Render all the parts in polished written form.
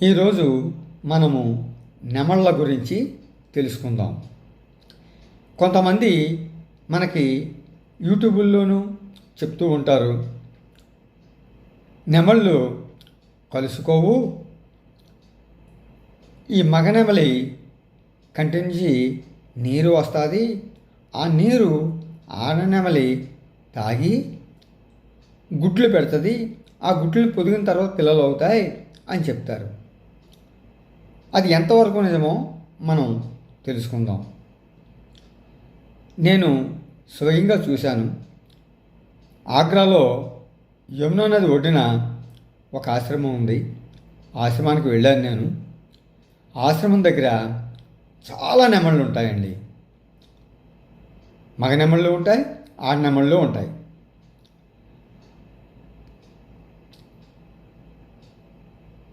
ఈరోజు మనము నెమళ్ళ గురించి తెలుసుకుందాం. కొంతమంది మనకి యూట్యూబుల్లోనూ చెప్తూ ఉంటారు, నెమళ్ళు కలుసుకోవు, ఈ మగనెమలి కంటి నుంచి నీరు వస్తుంది, ఆ నీరు ఆడనెమలి తాగి గుడ్లు పెడుతుంది, ఆ గుడ్లు పొదిగిన తర్వాత పిల్లలు అవుతాయి అని చెప్తారు. అది ఎంతవరకు నిజమో మనం తెలుసుకుందాం. నేను స్వయంగా చూశాను. ఆగ్రాలో యమునా నది ఒడ్డున ఒక ఆశ్రమం ఉంది. ఆశ్రమానికి వెళ్ళాను నేను. ఆశ్రమం దగ్గర చాలా నెమళ్ళు ఉంటాయండి. మగ నెమళ్ళు ఉంటాయి, ఆడ నెమళ్ళు ఉంటాయి.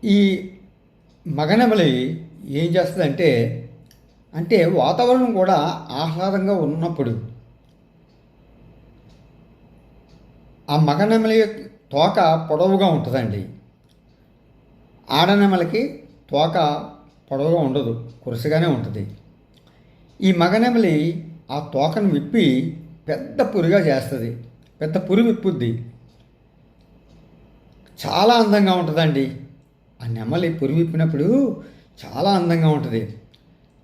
ఈ మగనెమలి ఏం చేస్తుందంటే, వాతావరణం కూడా ఆహ్లాదంగా ఉన్నప్పుడు ఆ మగనెమలి తోక పొడవుగా ఉంటుందండి. ఆడనెమలికి తోక పొడవుగా ఉండదు, కురసగానే ఉంటుంది. ఈ మగనెమలి ఆ తోకను విప్పి పెద్ద పురిగా చేస్తుంది, పెద్ద పురి విప్పుద్ది. చాలా అందంగా ఉంటుందండి. ఆ నెమలి పురి విప్పినప్పుడు చాలా అందంగా ఉంటుంది.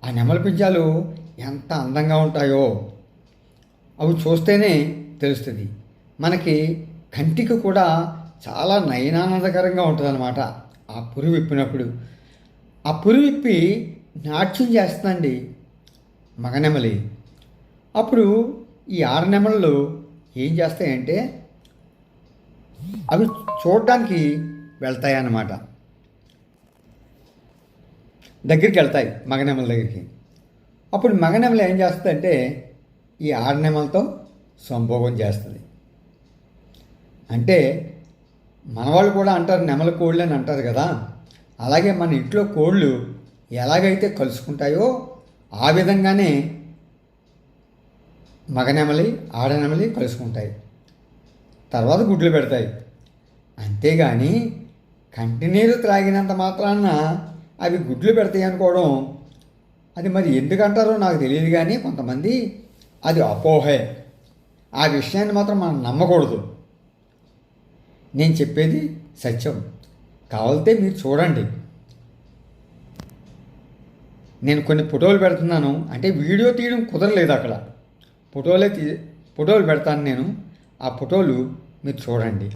ఆ నెమలి పించాలు ఎంత అందంగా ఉంటాయో అవి చూస్తేనే తెలుస్తుంది. మనకి కంటికి కూడా చాలా నయనానందకరంగా ఉంటుందన్నమాట ఆ పురి విప్పినప్పుడు. ఆ పురి విప్పి నాట్యం చేస్తుందండి మగనెమలి. అప్పుడు ఈ ఆడనెమళ్ళు ఏం చేస్తాయంటే అవి చూడడానికి వెళ్తాయన్నమాట, దగ్గరికి వెళ్తాయి మగనెమల దగ్గరికి. అప్పుడు మగనెమల ఏం చేస్తుందంటే ఈ ఆడనెమలతో సంభోగం చేస్తుంది. అంటే మనవాళ్ళు కూడా అంటారు నెమల కోళ్ళు అని అంటారు కదా. అలాగే మన ఇంట్లో కోళ్ళు ఎలాగైతే కలుసుకుంటాయో ఆ విధంగానే మగనెమలి ఆడనెమలి కలుసుకుంటాయి, తర్వాత గుడ్లు పెడతాయి. అంతేగాని కంటినీరు త్రాగినంత మాత్రాన అవి గుడ్లు పెడతాయి అనుకోవడం, అది మరి ఎందుకంటారో నాకు తెలియదు. కానీ కొంతమంది అది అపోహే. ఆ విషయాన్ని మాత్రం మనం నమ్మకూడదు. నేను చెప్పేది సత్యం. కావాలితే మీరు చూడండి. నేను కొన్ని ఫోటోలు పెడుతున్నాను, వీడియో తీయడం కుదరలేదు అక్కడ. ఫోటోలు పెడతాను నేను. ఆ ఫోటోలు మీరు చూడండి.